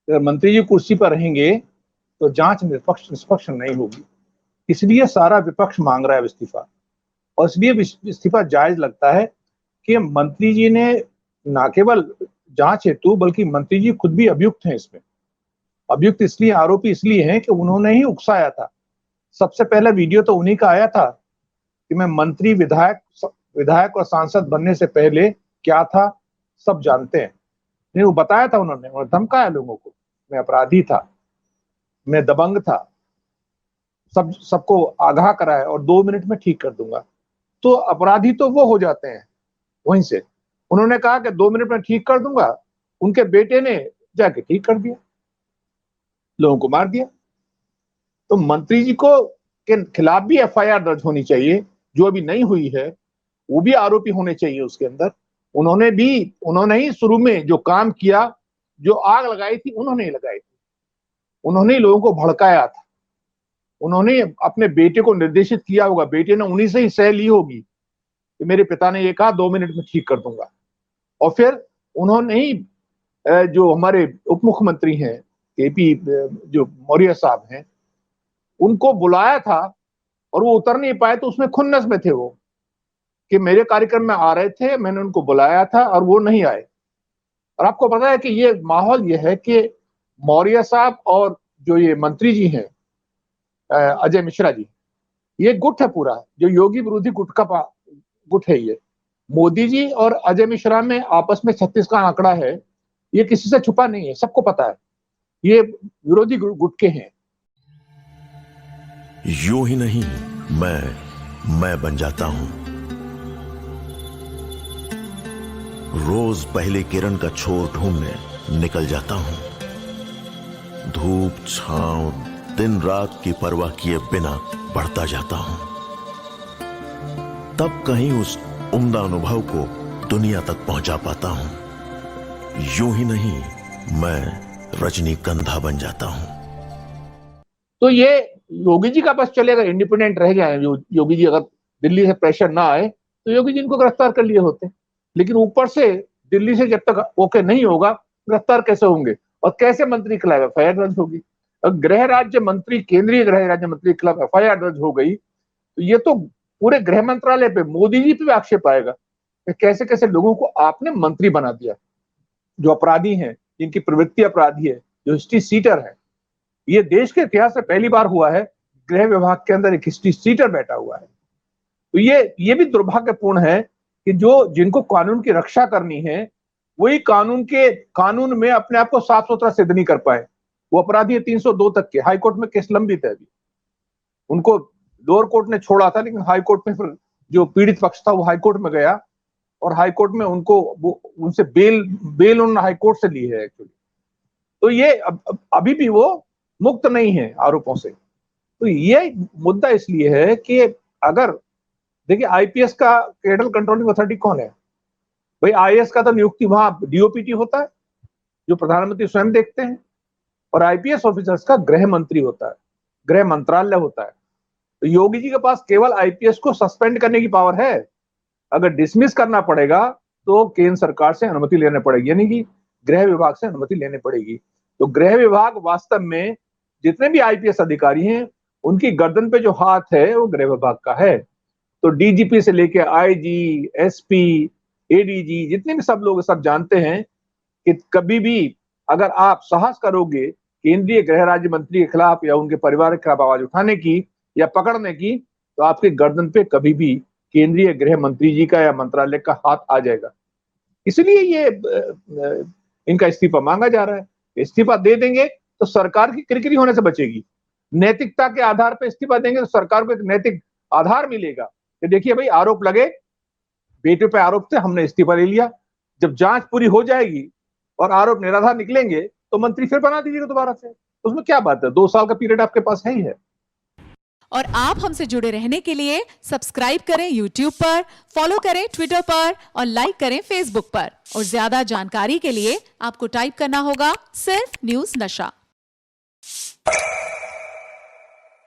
अगर मंत्री जी कुर्सी पर रहेंगे तो जांच निष्पक्ष नहीं होगी। इसलिए सारा विपक्ष मांग रहा है इस्तीफा, और इसलिए इस्तीफा जायज लगता है कि मंत्री जी ने न केवल जांच हेतु बल्कि मंत्री जी खुद भी अभियुक्त हैं इसमें। अभियुक्त इसलिए, आरोपी इसलिए हैं कि उन्होंने ही उकसाया था। सबसे पहला वीडियो तो उन्हीं का आया था कि मैं मंत्री विधायक और सांसद बनने से पहले क्या था सब जानते हैं। नहीं, वो बताया था उन्होंने, और धमकाया लोगों को, मैं अपराधी था, मैं दबंग था, सबको आगाह कराया और 2 मिनट में ठीक कर दूंगा। तो अपराधी तो वो हो जाते हैं वहीं से। उन्होंने कहा कि 2 मिनट में ठीक कर दूंगा, उनके बेटे ने जाके ठीक कर दिया, लोगों को मार दिया। तो मंत्री जी को के खिलाफ भी एफआईआर दर्ज होनी चाहिए, जो अभी नहीं हुई है। वो भी आरोपी होने चाहिए उसके अंदर। उन्होंने ही शुरू में जो काम किया, जो आग लगाई थी, उन्होंने ही लगाई थी। उन्होंने ही लोगों को भड़काया था। उन्होंने अपने बेटे को निर्देशित किया होगा, बेटे ने उन्हीं से ही सह ली होगी कि मेरे पिता ने ये कहा 2 मिनट में ठीक कर दूंगा। और फिर उन्होंने ही जो हमारे उप मुख्यमंत्री हैं केपी जो मौर्य साहब हैं, उनको बुलाया था और वो उतर नहीं पाए, तो उसमें खुन्नस में थे वो कि मेरे कार्यक्रम में आ रहे थे, मैंने उनको बुलाया था और वो नहीं आए। और आपको पता है कि ये माहौल ये है कि मौर्य साहब और जो ये मंत्री जी हैं अजय मिश्रा जी, ये गुट है पूरा, जो योगी विरोधी गुट है ये। मोदी जी और अजय मिश्रा में आपस में 36 का आंकड़ा है, ये किसी से छुपा नहीं है, सबको पता है, ये विरोधी गुट के हैं। यूं ही नहीं मैं बन जाता हूं। रोज पहले किरण का छोर ढूंढने निकल जाता हूं। धूप छांव दिन रात की परवाह किए बिना बढ़ता जाता हूं। तब कहीं उस उम्दा अनुभव को दुनिया तक पहुंचा पाता हूं। यूं ही नहीं मैं रजनीगंधा बन जाता हूं। तो ये योगी जी का बस चलेगा, इंडिपेंडेंट रह जाए योगी जी, अगर दिल्ली से प्रेशर ना आए तो योगी जी इनको गिरफ्तार कर लिए होते। लेकिन ऊपर से दिल्ली से जब तक ओके नहीं होगा, गिरफ्तार कैसे होंगे और कैसे मंत्री के खिलाफ एफआईआर दर्ज होगी? गृह राज्य मंत्री, केंद्रीय गृह राज्य मंत्री के खिलाफ एफआईआर दर्ज हो गई तो ये तो पूरे गृह मंत्रालय पे, मोदी जी पे भी आक्षेप आएगा कि कैसे कैसे लोगों को आपने मंत्री बना दिया, जो अपराधी हैं, जिनकी प्रवृत्ति अपराधी है, जो हिस्ट्री सीटर है। ये देश के इतिहास में पहली बार हुआ है, गृह विभाग के अंदर एक हिस्ट्री सीटर बैठा हुआ है। तो ये भी दुर्भाग्यपूर्ण है कि जिनको कानून की रक्षा करनी है, वही कानून में अपने आप को साफ सुथरा सिद्ध नहीं कर पाए। वो अपराधी है 302 तक के, हाईकोर्ट में केस लंबित है अभी। उनको लोअर कोर्ट ने छोड़ा था, लेकिन हाईकोर्ट में फिर जो पीड़ित पक्ष था वो हाईकोर्ट में गया और हाईकोर्ट में उनसे बेल उन्होंने हाईकोर्ट से ली है एक्चुअली। तो ये अभी भी वो मुक्त नहीं है आरोपों से। तो ये मुद्दा इसलिए है कि अगर देखिए, आईपीएस का कैडर कंट्रोलिंग अथॉरिटी कौन है भाई? आईएएस का तो नियुक्ति वहां डीओपीटी होता है, जो प्रधानमंत्री स्वयं देखते हैं, और आईपीएस ऑफिसर्स का गृह मंत्री होता है, गृह मंत्रालय होता है। तो योगी जी के पास केवल आईपीएस को सस्पेंड करने की पावर है। अगर डिसमिस करना पड़ेगा तो केंद्र सरकार से अनुमति लेनी पड़ेगी, यानी कि गृह विभाग से अनुमति लेनी पड़ेगी। तो गृह विभाग वास्तव में जितने भी आईपीएस अधिकारी हैं, उनकी गर्दन पे जो हाथ है वो गृह विभाग का है। तो डीजीपी से लेके आईजी, एसपी, एडीजी, जितने भी सब लोग सब जानते हैं कि कभी भी अगर आप साहस करोगे केंद्रीय गृह राज्य मंत्री के खिलाफ या उनके परिवार के खिलाफ आवाज उठाने की या पकड़ने की, तो आपके गर्दन पे कभी भी केंद्रीय गृह मंत्री जी का या मंत्रालय का हाथ आ जाएगा। इसलिए ये इनका इस्तीफा मांगा जा रहा है। इस्तीफा दे देंगे तो सरकार की किरकिरी होने से बचेगी। नैतिकता के आधार पर इस्तीफा देंगे तो सरकार को एक नैतिक आधार मिलेगा कि देखिए भाई, आरोप लगे, बेटे पे आरोप थे, हमने इस्तीफा ले लिया। जब जांच पूरी हो जाएगी और आरोप निराधार निकलेंगे तो मंत्री फिर बना दीजिएगा दोबारा से। उसमें क्या बात है, 2 साल का पीरियड आपके पास है ही है। और आप हमसे जुड़े रहने के लिए सब्सक्राइब करें YouTube पर, फॉलो करें Twitter पर और लाइक करें Facebook पर। और ज्यादा जानकारी के लिए आपको टाइप करना होगा सिर्फ न्यूज़ नशा।